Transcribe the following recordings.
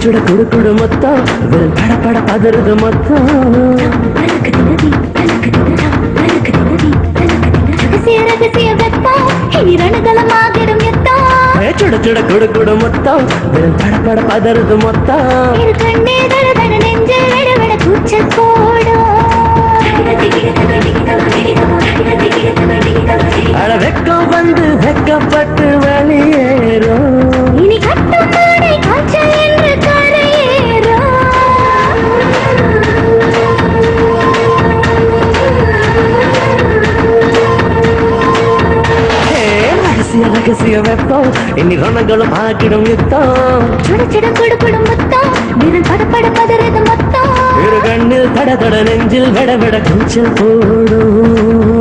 சுட குடு குடு மொத்தம் வெறும் பட பட பதறது மொத்தம் சுட சுட குடு குடு மொத்தம் வெறும் பட பட பதறது மொத்தம் கூச்சல் போடும் அட வெக்கம் வந்து வெக்கப்பட்டு வெளியேறும் இனி கட்டும் நாடை காய்ச்சல் என்று கரையேறும் ரகசிய ரகசிய வெப்பம் இனி ரணங்களும் ஆக்கிடும் யுத்தம் சுட சுட குடு குடு முத்தம் விரல் பட பட பதறது மொத்தம் இரு கண்ணில் தட தட நெஞ்சில் விட விட கூச்சல் போடும்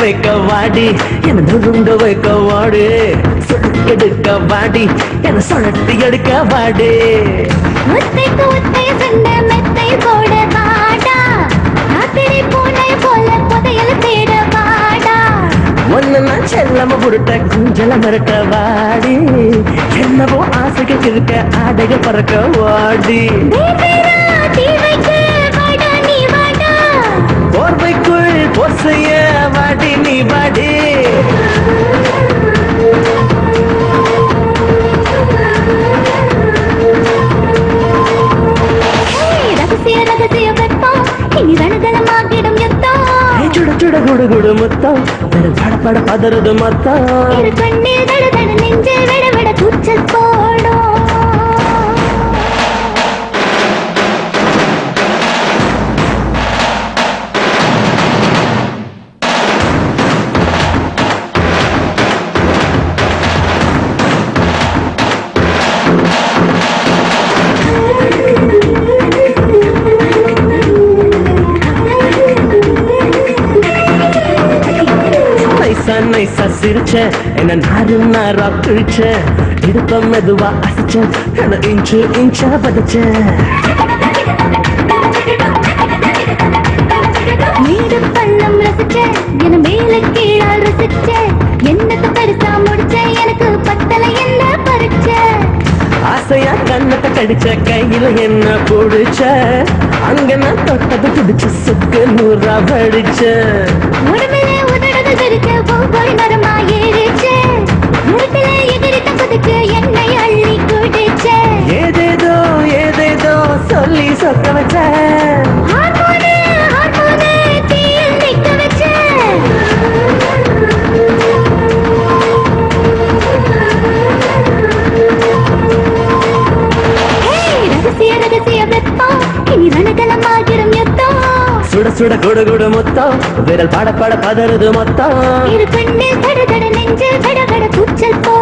வைக்க வாடி என்ன நொறுங்க வைக்க வாடு எடுக்க வாடி என்ன சுழட்டி எடுக்க வாடு முத்தைக்கு முத்தை சண்டை மெத்தை போட வாடா ராத்திரி பூனை போல புதையல் தேட வாடா ஒன்னு நான் செல்லம புருட்ட குஞ்சல மரட்ட வாடி என்னவோ ஆசைகள் இருக்க ஆடைக பறக்க வாடி போர்வைக்குள் பொசைய வாடி நீ வாடி ரகசிய ரகசிய வெப்பம் இனி ரணகலமாகிடும் யுத்தம் சுட சுட குடு குடு முத்தம் பட பட பதறது மொத்தம் இரு கண்ணில் தட தட நெஞ்சில் விட விட கூச்சல் போடும் நைசா சிரிச்ச என்ன நாரு நாரா கிழிச்ச இடுப்ப மெதுவா அசைச்ச என்ன இன்ச்சு இன்ச்சா பதச்ச நீடு பள்ளம் ரசிச்ச என மேல கீழால் ரசிச்ச என்னத்தை பெருசா முடிச்ச எனக்கு பத்தலை என்ன பறிச்ச ஆசையா கண்ணத்தை கடிச்ச கையில என்ன பிடிச்ச அங்க நான் தொட்டது பிடிச்ச சுக்கு நூறா படிச்ச உடம்பிலே உதடுது தெரிச்ச ஒவ்வொரு மரமா ஏறிச்ச உடம்பிலே எதிரித்த குதிச்சு என்னை அள்ளி குடிச்ச ஏதேதோ ஏதேதோ சொல்லி சொக்க வச்ச ஹார்மோனே ஹார்மோனே தீயில் நிக்க வச்ச ரகசிய ரகசிய வெப்பம் இனி ரணகலமாகிடும் யுத்தம் சுட சுட குடு குடு மொத்தம் விரல் பட பட பதறது மொத்தம் இரு கண்ணில் தட தட நெஞ்சில் கட கட கூச்சல் போ